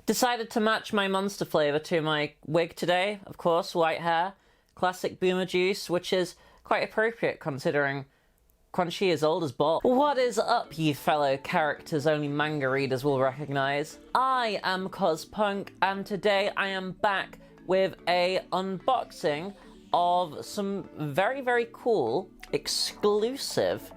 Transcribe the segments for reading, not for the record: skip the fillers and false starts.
Decided to match my monster flavor to my wig today, of course, white hair, classic boomer juice, which is quite appropriate considering Quan Chi is old as balls. What is up, you fellow characters only manga readers will recognize? I am CosPunk, and today I am back with a unboxing of some very, very cool, exclusive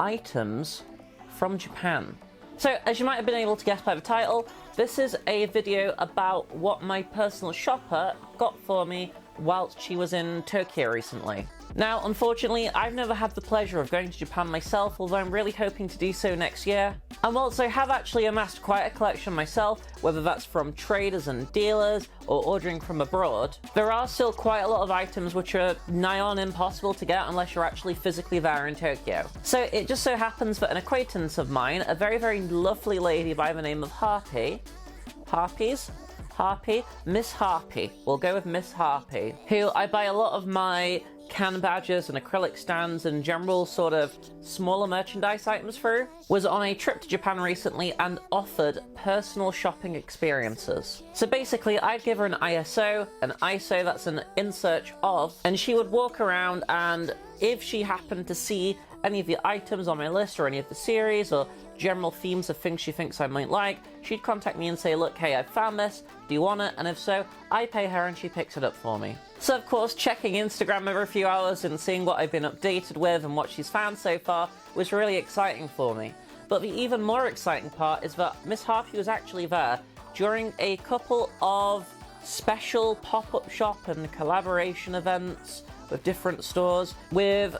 items from Japan. So, as you might have been able to guess by the title, this is a video about what my personal shopper got for me whilst she was in Tokyo recently. Now, unfortunately, I've never had the pleasure of going to Japan myself, although I'm really hoping to do so next year. And whilst I have actually amassed quite a collection myself, whether that's from traders and dealers or ordering from abroad, there are still quite a lot of items which are nigh on impossible to get unless you're actually physically there in Tokyo. So it just so happens that an acquaintance of mine, a very, very lovely lady by the name of Miss Harpy, we'll go with Miss Harpy, who I buy a lot of my can badges and acrylic stands and general sort of smaller merchandise items through, was on a trip to Japan recently and offered personal shopping experiences. So basically, I'd give her an ISO, that's an in search of, and she would walk around, and if she happened to see any of the items on my list or any of the series or general themes of things she thinks I might like, she'd contact me and say, look, hey, I found this, do you want it? And if so, I pay her and she picks it up for me. So of course, checking Instagram every few hours and seeing what I've been updated with and what she's found so far was really exciting for me. But the even more exciting part is that Miss Harpy was actually there during a couple of special pop-up shop and collaboration events with different stores with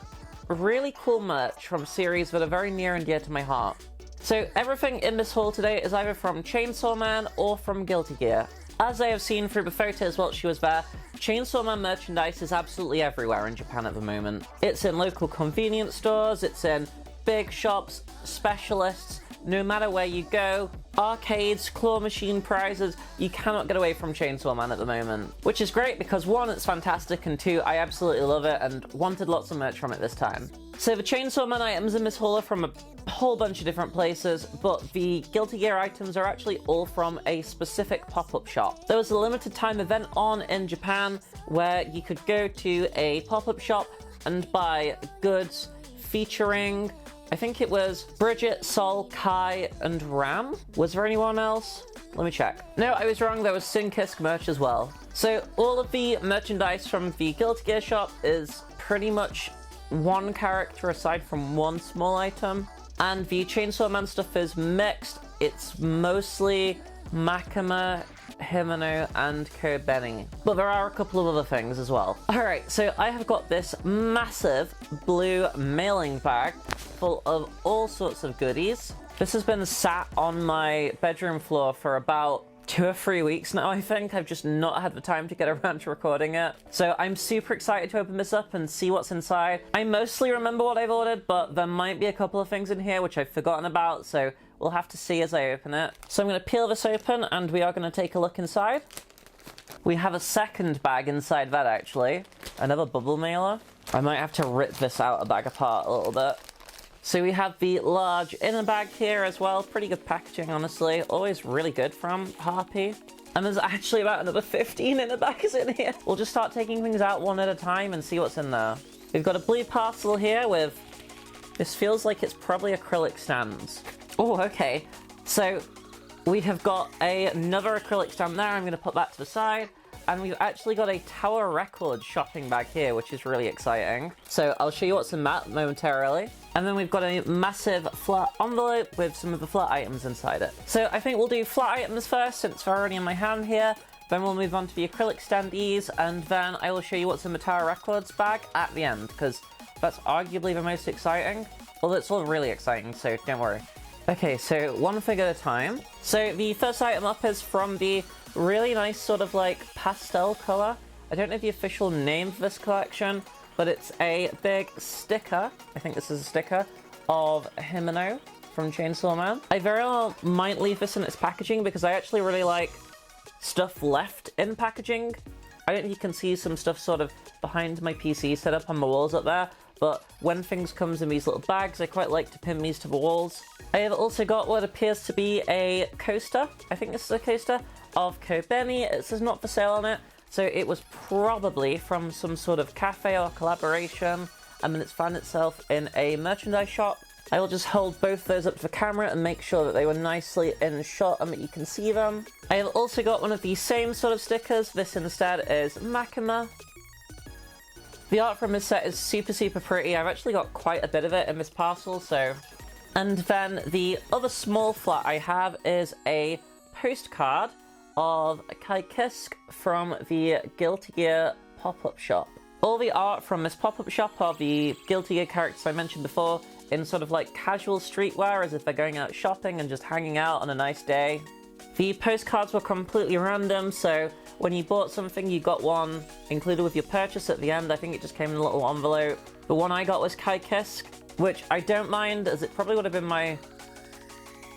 really cool merch from series that are very near and dear to my heart. So everything in this haul today is either from Chainsaw Man or from Guilty Gear. As I have seen through the photos while she was there, Chainsaw Man merchandise is absolutely everywhere in Japan at the moment. It's in local convenience stores, it's in big shops, specialists, no matter where you go, arcades, claw machine prizes, you cannot get away from Chainsaw Man at the moment. Which is great because one, it's fantastic, and two, I absolutely love it and wanted lots of merch from it this time. So the Chainsaw Man items in this haul are from a whole bunch of different places, but the Guilty Gear items are actually all from a specific pop-up shop. There was a limited time event on in Japan where you could go to a pop-up shop and buy goods featuring, I think it was Bridget, Sol, Kai, and Ram. Was there anyone else? Let me check. No, I was wrong, there was Sinkisk merch as well. So all of the merchandise from the Guilty Gear shop is pretty much one character aside from one small item. And the Chainsaw Man stuff is mixed. It's mostly Makima, Himeno, and Kobeni. But there are a couple of other things as well. Alright, so I have got this massive blue mailing bag full of all sorts of goodies. This has been sat on my bedroom floor for about 2 or 3 weeks now, I think. I've just not had the time to get around to recording it. So I'm super excited to open this up and see what's inside. I mostly remember what I've ordered, but there might be a couple of things in here which I've forgotten about, so we'll have to see as I open it. So I'm going to peel this open and we are going to take a look inside. We have a second bag inside that, actually. Another bubble mailer. I might have to rip this out a bag apart a little bit. So we have the large inner bag here as well. Pretty good packaging, honestly. Always really good from Harpy. And there's actually about another 15 inner bags in here. We'll just start taking things out one at a time and see what's in there. We've got a blue parcel here with, this feels like it's probably acrylic stands. Oh, okay. So we have got another acrylic stand there. I'm going to put that to the side. And we've actually got a Tower Records shopping bag here, which is really exciting. So I'll show you what's in that momentarily. And then we've got a massive flat envelope with some of the flat items inside it. So I think we'll do flat items first, since they're already in my hand here. Then we'll move on to the acrylic standees, and then I will show you what's in the Tower Records bag at the end, because that's arguably the most exciting. Well, it's all really exciting, so don't worry. Okay, so one thing at a time. So the first item up is from the really nice sort of like pastel color. I don't know the official name for this collection, but it's a big sticker, I think this is a sticker, of Himeno from Chainsaw Man. I very well might leave this in its packaging because I actually really like stuff left in packaging. I don't think you can see some stuff sort of behind my PC set up on the walls up there, but when things comes in these little bags, I quite like to pin these to the walls. I have also got what appears to be a coaster. I think this is a coaster of Kobeni. It says not for sale on it, so it was probably from some sort of cafe or collaboration, and then it's found itself in a merchandise shop. I will just hold both those up to the camera and make sure that they were nicely in shot and that you can see them. I have also got one of the same sort of stickers. This instead is Makima. The art from this set is super pretty. I've actually got quite a bit of it in this parcel, so... And then the other small flat I have is a postcard of Kaikisk from the Guilty Gear pop-up shop. All the art from this pop-up shop are the Guilty Gear characters I mentioned before, in sort of like casual streetwear, as if they're going out shopping and just hanging out on a nice day. The postcards were completely random, so when you bought something, you got one included with your purchase at the end. I think it just came in a little envelope. The one I got was Kaikisk, which I don't mind, as it probably would have been my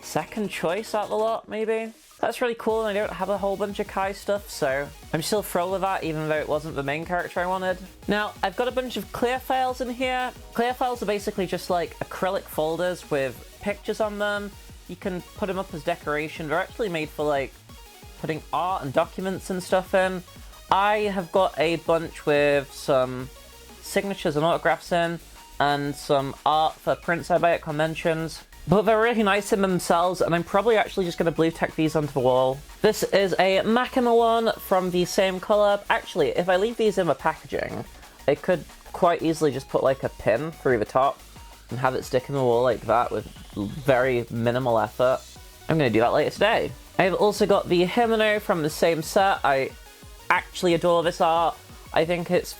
second choice out of the lot, maybe. That's really cool, and I don't have a whole bunch of Kai stuff, so I'm still thrilled with that, even though it wasn't the main character I wanted. Now, I've got a bunch of clear files in here. Clear files are basically just like acrylic folders with pictures on them. You can put them up as decoration. They're actually made for like putting art and documents and stuff in. I have got a bunch with some signatures and autographs in, and some art for prints I buy at conventions. But they're really nice in themselves, and I'm probably actually just going to blue tack these onto the wall. This is a Makima one from the same collab. Actually, if I leave these in the packaging, I could quite easily just put like a pin through the top and have it stick in the wall like that with very minimal effort. I'm going to do that later today. I've also got the Hymeno from the same set. I actually adore this art. I think it's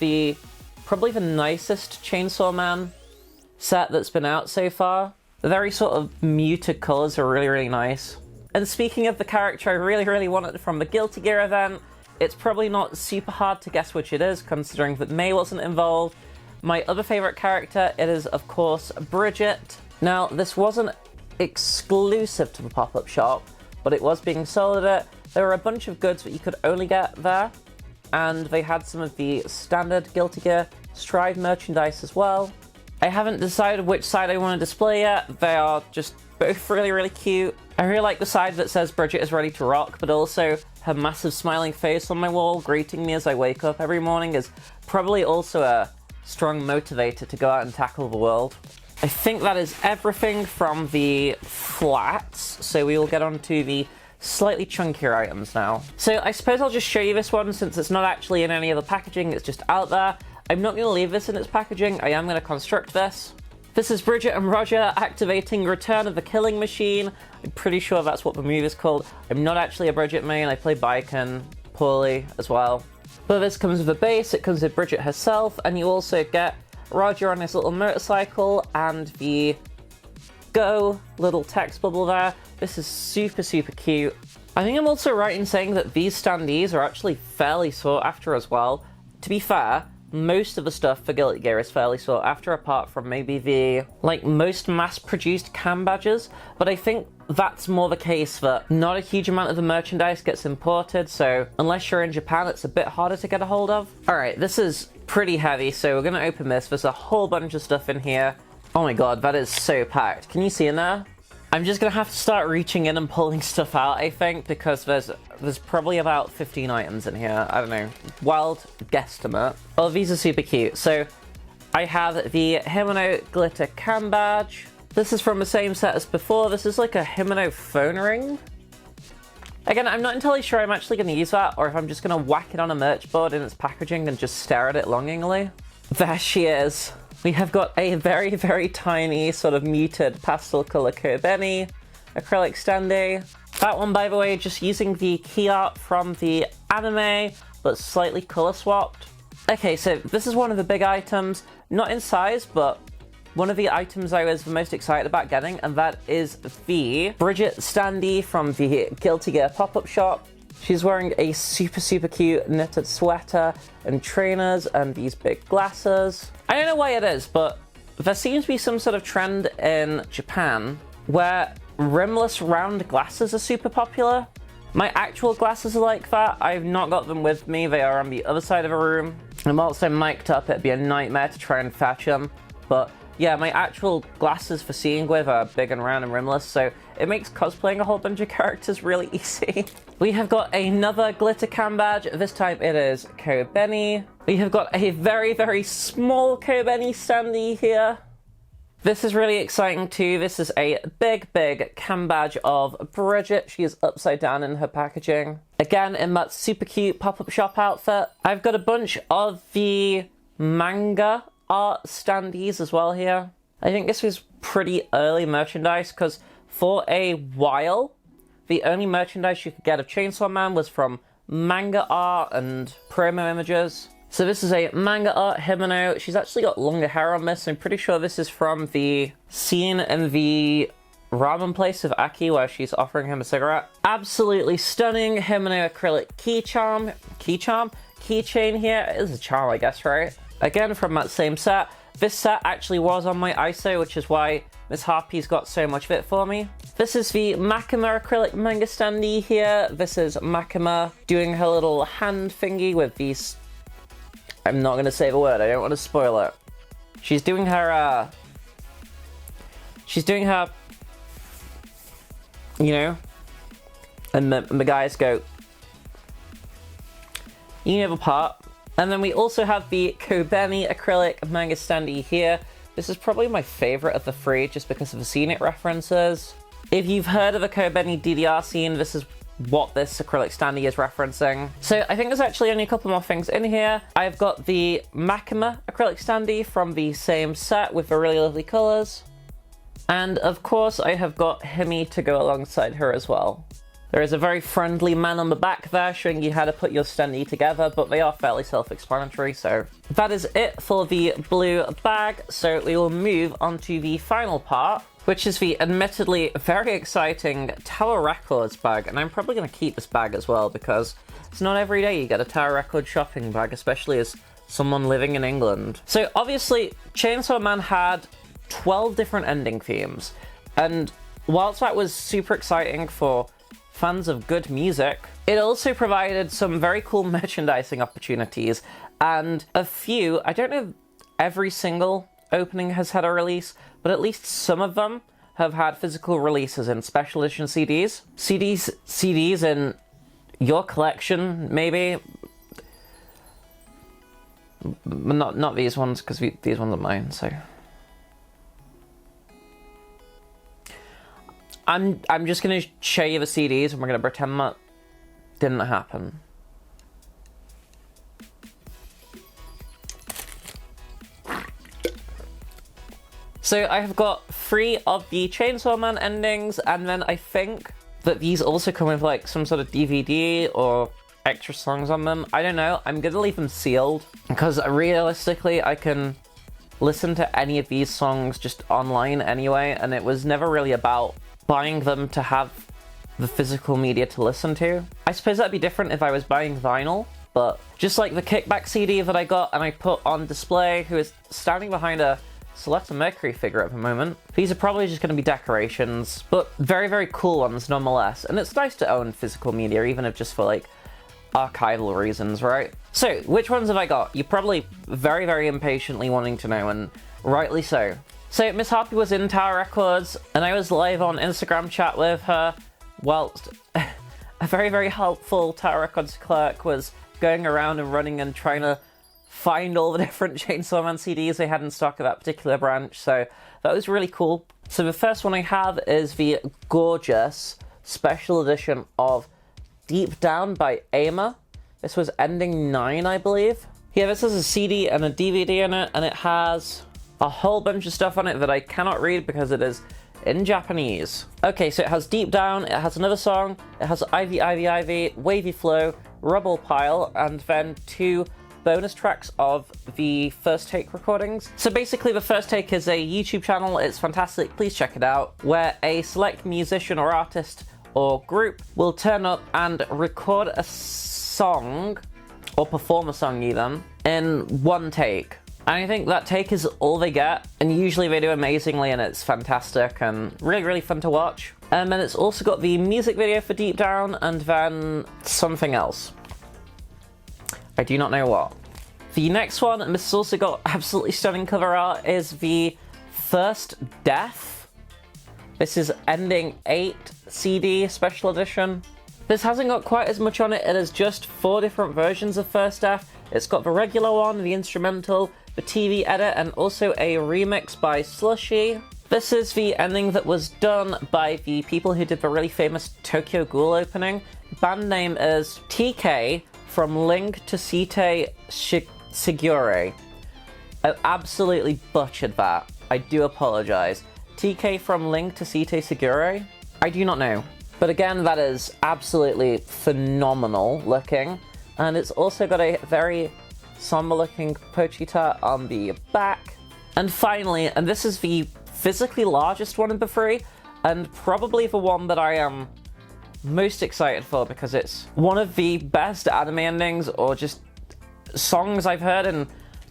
probably the nicest Chainsaw Man set that's been out so far. The very sort of muted colours are really nice. And speaking of the character I really wanted from the Guilty Gear event, it's probably not super hard to guess which it is, considering that May wasn't involved. My other favourite character, it is of course Bridget. Now, this wasn't exclusive to the pop-up shop, but it was being sold at it. There were a bunch of goods that you could only get there, and they had some of the standard Guilty Gear Strive merchandise as well. I haven't decided which side I want to display yet. They are just both really cute. I really like the side that says Bridget is ready to rock, but also her massive smiling face on my wall greeting me as I wake up every morning is probably also a strong motivator to go out and tackle the world. I think that is everything from the flats, so we will get on to the slightly chunkier items now. So I suppose I'll just show you this one since it's not actually in any other packaging, it's just out there. I'm not going to leave this in its packaging, I am going to construct this. This is Bridget and Roger activating Return of the Killing Machine. I'm pretty sure that's what the move is called. I'm not actually a Bridget main, I play Baiken poorly as well. But this comes with a base, it comes with Bridget herself, and you also get Roger on his little motorcycle and the Go little text bubble there. This is super cute. I think I'm also right in saying that these standees are actually fairly sought after as well. To be fair, most of the stuff for Guilty Gear is fairly sought after, apart from maybe the most mass-produced cam badges, but I think that's more the case that not a huge amount of the merchandise gets imported, so unless you're in Japan, it's a bit harder to get a hold of. Alright, this is pretty heavy, so we're gonna open this. There's a whole bunch of stuff in here. Oh my god, that is so packed. Can you see in there? I'm just gonna have to start reaching in and pulling stuff out, I think, because there's probably about 15 items in here. I don't know. Wild guesstimate. Oh, these are super cute. So, I have the Hymeno Glitter Cam Badge. This is from the same set as before. This is like a Hymeno phone ring. Again, I'm not entirely sure I'm actually going to use that, or if I'm just going to whack it on a merch board in its packaging and just stare at it longingly. There she is. We have got a very tiny sort of muted pastel color Kobeni acrylic standee. That one, by the way, just using the key art from the anime, but slightly color swapped. Okay, so this is one of the big items, not in size, but one of the items I was the most excited about getting, and that is the Bridget standee from the Guilty Gear pop-up shop. She's wearing a super cute knitted sweater and trainers and these big glasses. I don't know why it is, but there seems to be some sort of trend in Japan where rimless round glasses are super popular. My actual glasses are like that. I've not got them with me. They are on the other side of the room. I'm also mic'd up. It'd be a nightmare to try and fetch them, but yeah, my actual glasses for seeing with are big and round and rimless, so it makes cosplaying a whole bunch of characters really easy. We have got another glitter cam badge. This time it is Kobeni. We have got a very, very small Kobeni standee here. This is really exciting too. This is a big, big cam badge of Bridget. She is upside down in her packaging. Again, in that super cute pop-up shop outfit. I've got a bunch of the manga art standees as well here. I think this was pretty early merchandise because for a while, the only merchandise you could get of Chainsaw Man was from manga art and promo images. So this is a manga art Himeno. She's actually got longer hair on this. I'm pretty sure this is from the scene in the ramen place of Aki where she's offering him a cigarette. Absolutely stunning Himeno acrylic keychain here. It is a charm, I guess, right? Again, from that same set. This set actually was on my ISO, which is why Miss Harpy's got so much of it for me. This is the Makima acrylic manga standee here. This is Makima doing her little hand thingy with these... I'm not going to say the word, I don't want to spoil it. She's doing her, you know, and the guys go, you know the part. And then we also have the Kobeni acrylic manga standee here. This is probably my favorite of the three just because of the scenic references. If you've heard of the Kobeni DDR scene, this is what this acrylic standee is referencing. So I think there's actually only a couple more things in here. I've got the Makima acrylic standee from the same set with the really lovely colors. And of course I have got Himi to go alongside her as well. There is a very friendly man on the back there showing you how to put your standee together, but they are fairly self-explanatory, so that is it for the blue bag. So we will move on to the final part, which is the admittedly very exciting Tower Records bag. And I'm probably going to keep this bag as well because it's not every day you get a Tower Records shopping bag, especially as someone living in England. So obviously Chainsaw Man had 12 different ending themes. And whilst that was super exciting for fans of good music, it also provided some very cool merchandising opportunities. And a few, I don't know if every single opening has had a release, but at least some of them have had physical releases in special edition CDs. CDs in your collection, maybe. Not these ones, because these ones are mine, so. I'm just going to show you the CDs and we're going to pretend that didn't happen. So I have got 3 of the Chainsaw Man endings, and then I think that these also come with like some sort of DVD or extra songs on them. I don't know. I'm going to leave them sealed because realistically I can listen to any of these songs just online anyway, and it was never really about buying them to have the physical media to listen to. I suppose that'd be different if I was buying vinyl, but just like the Kickback CD that I got and I put on display, who is standing behind a Soletta Mercury figure at the moment. These are probably just going to be decorations, but very, very cool ones nonetheless. And it's nice to own physical media, even if just for like archival reasons, right? So, which ones have I got? You're probably very, very impatiently wanting to know, and rightly so. So Miss Harpy was in Tower Records, and I was live on Instagram chat with her, whilst a very, very helpful Tower Records clerk was going around and running and trying to find all the different Chainsaw Man CDs they had in stock of that particular branch, so that was really cool. So the first one I have is the gorgeous special edition of Deep Down by Aimer. This was ending 9, I believe. Yeah, this has a CD and a DVD in it, and it has a whole bunch of stuff on it that I cannot read because it is in Japanese. Okay, so it has Deep Down, it has another song, it has Ivy, Ivy, Ivy, Wavy Flow, Rubble Pile, and then 2 bonus tracks of the First Take recordings. So basically the First Take is a YouTube channel, it's fantastic, please check it out, where a select musician or artist or group will turn up and record a song, or perform a song even, in one take. And I think that take is all they get, and usually they do amazingly and it's fantastic and really, really fun to watch. And then it's also got the music video for Deep Down and then something else. I do not know what. The next one, and this has also got absolutely stunning cover art, is the First Death. This is Ending 8 CD Special Edition. This hasn't got quite as much on it. It has just 4 different versions of First Death. It's got the regular one, the instrumental, the TV edit, and also a remix by Slushy. This is the ending that was done by the people who did the really famous Tokyo Ghoul opening. The band name is TK from Link to Site Sigure. I absolutely butchered that. I do apologize. TK from Link to Site Sigure? I do not know. But again, that is absolutely phenomenal looking. And it's also got a very somber looking Pochita on the back. And finally, and this is the physically largest one of the 3, and probably the one that I am most excited for because it's one of the best anime endings or just songs I've heard in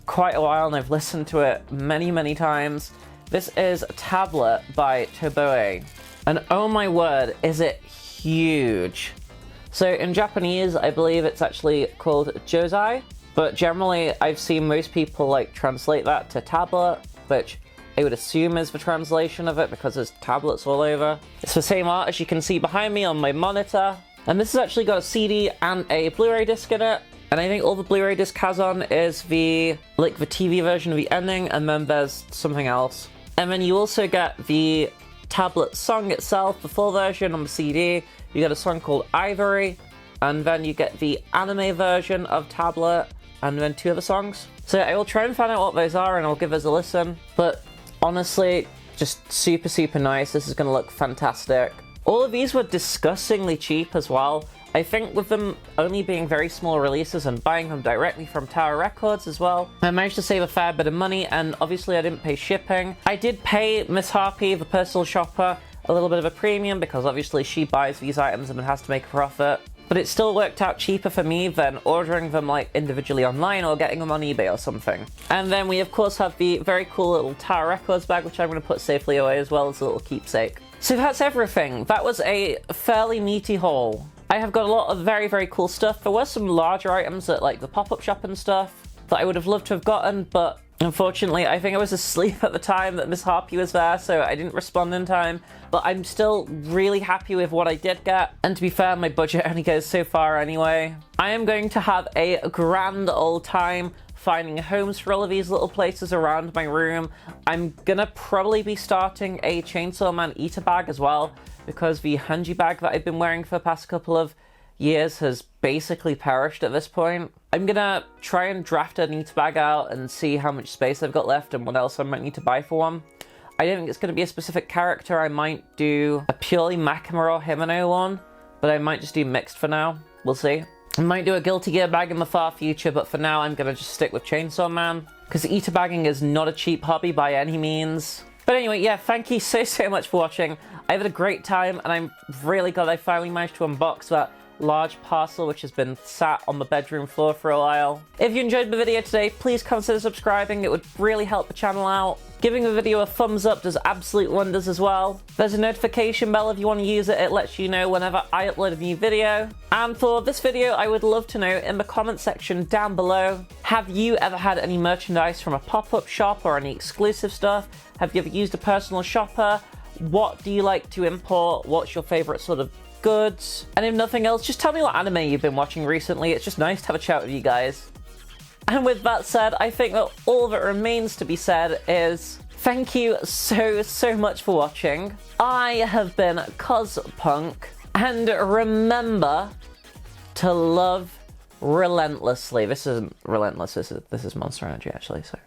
quite a while, and I've listened to it many, many times. This is Tablet by Toboe. And oh my word, is it huge. So in Japanese, I believe it's actually called Josei, but generally I've seen most people like translate that to tablet, which I would assume is the translation of it because there's tablets all over. It's the same art as you can see behind me on my monitor. And this has actually got a CD and a Blu-ray disc in it. And I think all the Blu-ray disc has on is the TV version of the ending, and then there's something else. And then you also get the tablet song itself, the full version on the CD. You get a song called Ivory, and then you get the anime version of Tablet, and then 2 other songs. So I will try and find out what those are, and I'll give us a listen. But honestly, just super, super nice. This is going to look fantastic. All of these were disgustingly cheap as well. I think with them only being very small releases and buying them directly from Tower Records as well, I managed to save a fair bit of money, and obviously I didn't pay shipping. I did pay Miss Harpy, the personal shopper, a little bit of a premium because obviously she buys these items and has to make a profit. But it still worked out cheaper for me than ordering them like individually online or getting them on eBay or something. And then we of course have the very cool little Tower Records bag, which I'm going to put safely away as well as a little keepsake. So that's everything. That was a fairly meaty haul. I have got a lot of very, very cool stuff. There were some larger items at like the pop-up shop and stuff that I would have loved to have gotten, but unfortunately, I think I was asleep at the time that Miss Harpy was there, so I didn't respond in time. But I'm still really happy with what I did get. And to be fair, my budget only goes so far anyway. I am going to have a grand old time finding homes for all of these little places around my room. I'm gonna probably be starting a Chainsaw Man eater bag as well, because the Hanji bag that I've been wearing for the past couple of years has basically perished at this point. I'm gonna try and draft an eater bag out and see how much space I've got left and what else I might need to buy for one. I don't think it's going to be a specific character. I might do a purely Makima or Himeno one, but I might just do mixed for now. We'll see. I might do a Guilty Gear bag in the far future, but for now I'm going to just stick with Chainsaw Man, because eater bagging is not a cheap hobby by any means. But anyway, yeah, thank you so much for watching. I've had a great time, and I'm really glad I finally managed to unbox that large parcel which has been sat on the bedroom floor for a while. If you enjoyed the video today, please consider subscribing. It would really help the channel out. Giving the video a thumbs up does absolute wonders as well. There's a notification bell if you want to use it. It lets you know whenever I upload a new video. And for this video, I would love to know in the comment section down below, have you ever had any merchandise from a pop-up shop or any exclusive stuff? Have you ever used a personal shopper? What do you like to import? What's your favorite sort of goods? And if nothing else, just tell me what anime you've been watching recently. It's just nice to have a chat with you guys. And with that said, I think that all that remains to be said is thank you so much for watching. I have been Cozpunk, and remember to love relentlessly. This isn't relentless, this is Monster Energy actually, so